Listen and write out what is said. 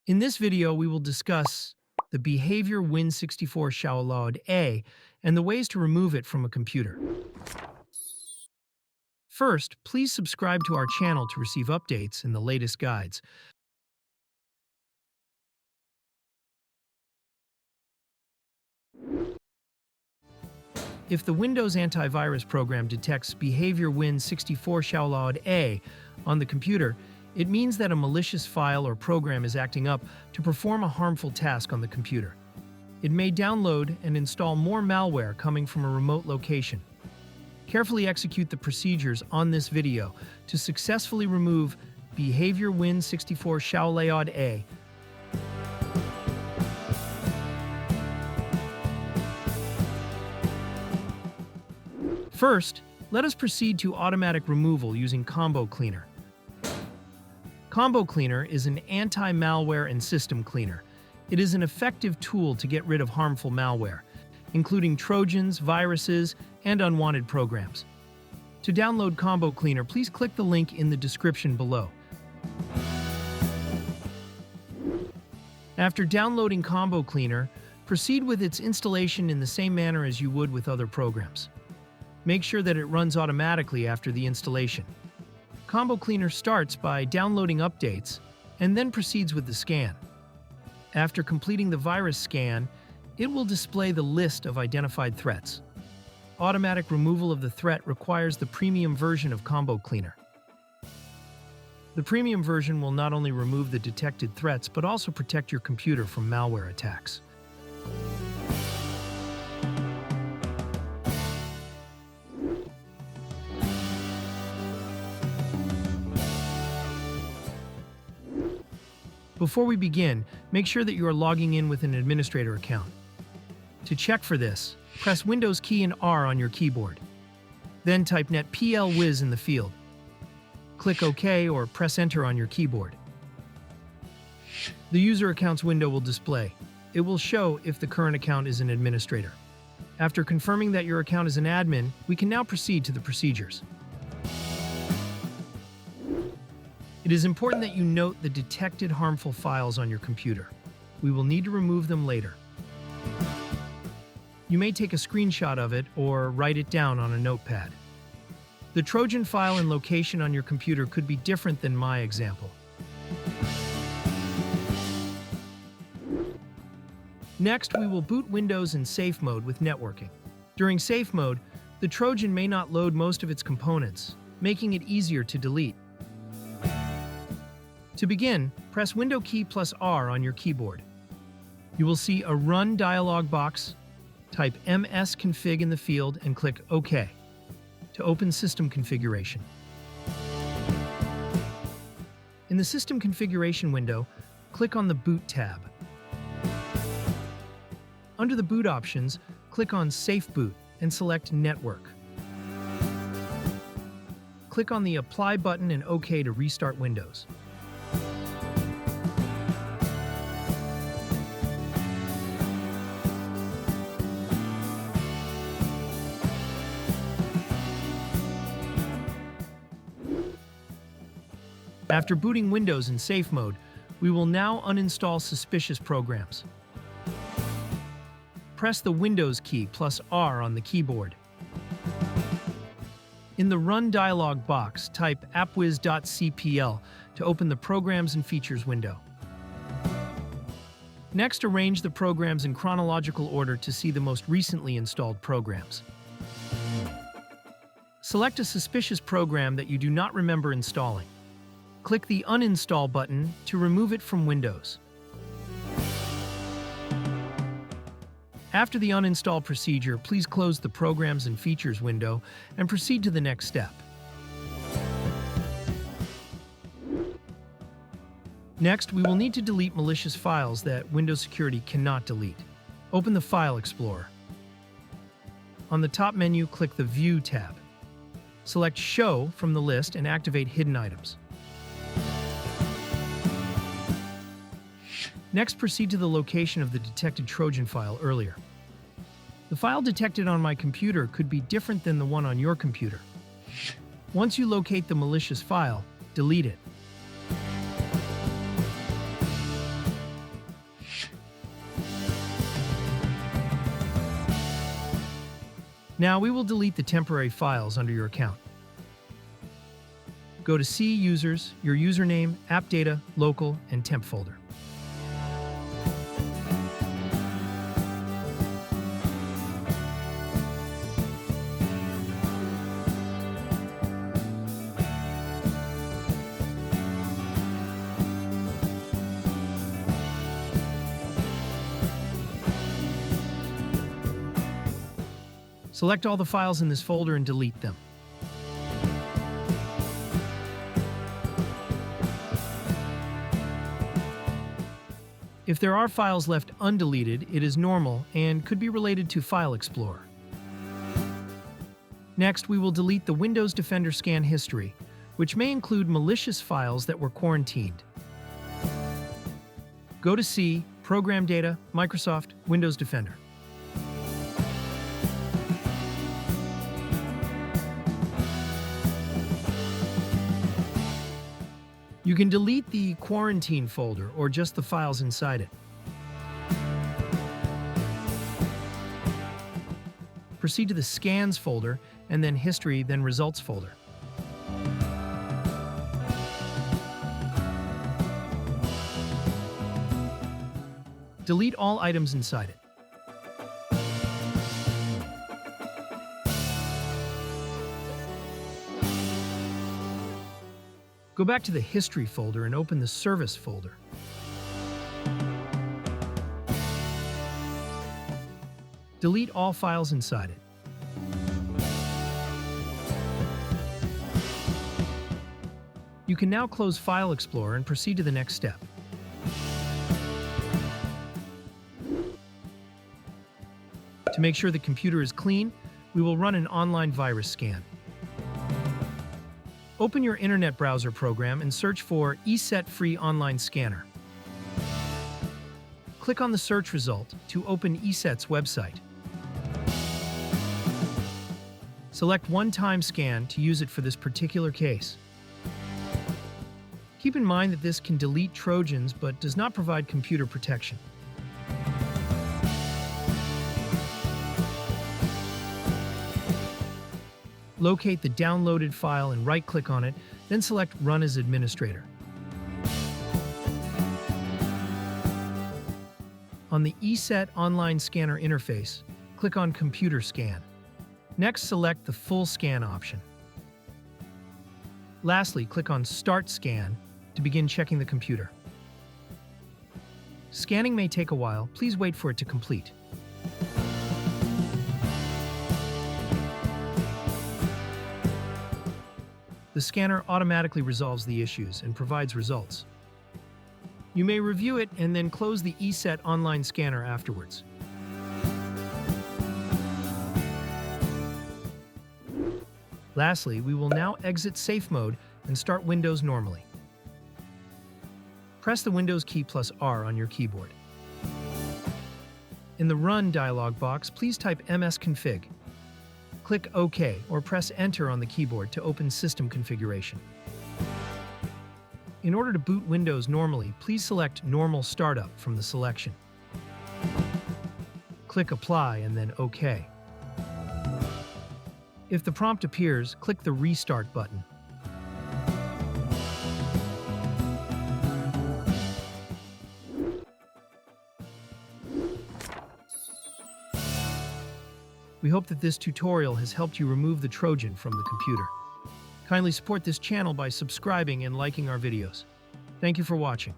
In this video, we will discuss the behavior Win64 Shaolaod.A and the ways to remove it from a computer. First, please subscribe to our channel to receive updates and the latest guides. If the Windows antivirus program detects behavior Win64 Shaolaod.A on the computer, it means that a malicious file or program is acting up to perform a harmful task on the computer. It may download and install more malware coming from a remote location. Carefully execute the procedures on this video to successfully remove behavior Win64 Shaolaod.A. First, let us proceed to automatic removal using Combo Cleaner. Combo Cleaner is an anti-malware and system cleaner. It is an effective tool to get rid of harmful malware, including Trojans, viruses, and unwanted programs. To download Combo Cleaner, please click the link in the description below. After downloading Combo Cleaner, proceed with its installation in the same manner as you would with other programs. Make sure that it runs automatically after the installation. Combo Cleaner starts by downloading updates and then proceeds with the scan. After completing the virus scan, it will display the list of identified threats. Automatic removal of the threat requires the premium version of Combo Cleaner. The premium version will not only remove the detected threats but also protect your computer from malware attacks. Before we begin, make sure that you are logging in with an administrator account. To check for this, press Windows key and R on your keyboard. Then type netplwiz in the field. Click OK or press Enter on your keyboard. The User Accounts window will display. It will show if the current account is an administrator. After confirming that your account is an admin, we can now proceed to the procedures. It is important that you note the detected harmful files on your computer. We will need to remove them later. You may take a screenshot of it or write it down on a notepad. The Trojan file and location on your computer could be different than my example. Next, we will boot Windows in safe mode with networking. During safe mode, the Trojan may not load most of its components, making it easier to delete. To begin, press Window key plus R on your keyboard. You will see a Run dialog box. Type msconfig in the field and click OK to open System Configuration. In the System Configuration window, click on the Boot tab. Under the Boot options, click on Safe Boot and select Network. Click on the Apply button and OK to restart Windows. After booting Windows in safe mode, we will now uninstall suspicious programs. Press the Windows key plus R on the keyboard. In the Run dialog box, type appwiz.cpl to open the Programs and Features window. Next, arrange the programs in chronological order to see the most recently installed programs. Select a suspicious program that you do not remember installing. Click the Uninstall button to remove it from Windows. After the uninstall procedure, please close the Programs and Features window and proceed to the next step. Next, we will need to delete malicious files that Windows Security cannot delete. Open the File Explorer. On the top menu, click the View tab. Select Show from the list and activate Hidden Items. Next, proceed to the location of the detected Trojan file earlier. The file detected on my computer could be different than the one on your computer. Once you locate the malicious file, delete it. Now we will delete the temporary files under your account. Go to C Users, your username, App Data, Local, and Temp folder. Select all the files in this folder and delete them. If there are files left undeleted, it is normal and could be related to File Explorer. Next, we will delete the Windows Defender scan history, which may include malicious files that were quarantined. Go to C, Program Data, Microsoft, Windows Defender. You can delete the quarantine folder or just the files inside it. Proceed to the Scans folder and then History, then Results folder. Delete all items inside it. Go back to the History folder and open the Service folder. Delete all files inside it. You can now close File Explorer and proceed to the next step. To make sure the computer is clean, we will run an online virus scan. Open your internet browser program and search for ESET Free Online Scanner. Click on the search result to open ESET's website. Select One-Time Scan to use it for this particular case. Keep in mind that this can delete Trojans but does not provide computer protection. Locate the downloaded file and right-click on it, then select Run as Administrator. On the ESET Online Scanner interface, click on Computer Scan. Next, select the Full Scan option. Lastly, click on Start Scan to begin checking the computer. Scanning may take a while. Please wait for it to complete. The scanner automatically resolves the issues and provides results. You may review it and then close the ESET Online Scanner afterwards. Lastly, we will now exit Safe Mode and start Windows normally. Press the Windows key plus R on your keyboard. In the Run dialog box, please type msconfig. Click OK or press Enter on the keyboard to open System Configuration. In order to boot Windows normally, please select Normal Startup from the selection. Click Apply and then OK. If the prompt appears, click the Restart button. We hope that this tutorial has helped you remove the Trojan from the computer. Kindly support this channel by subscribing and liking our videos. Thank you for watching.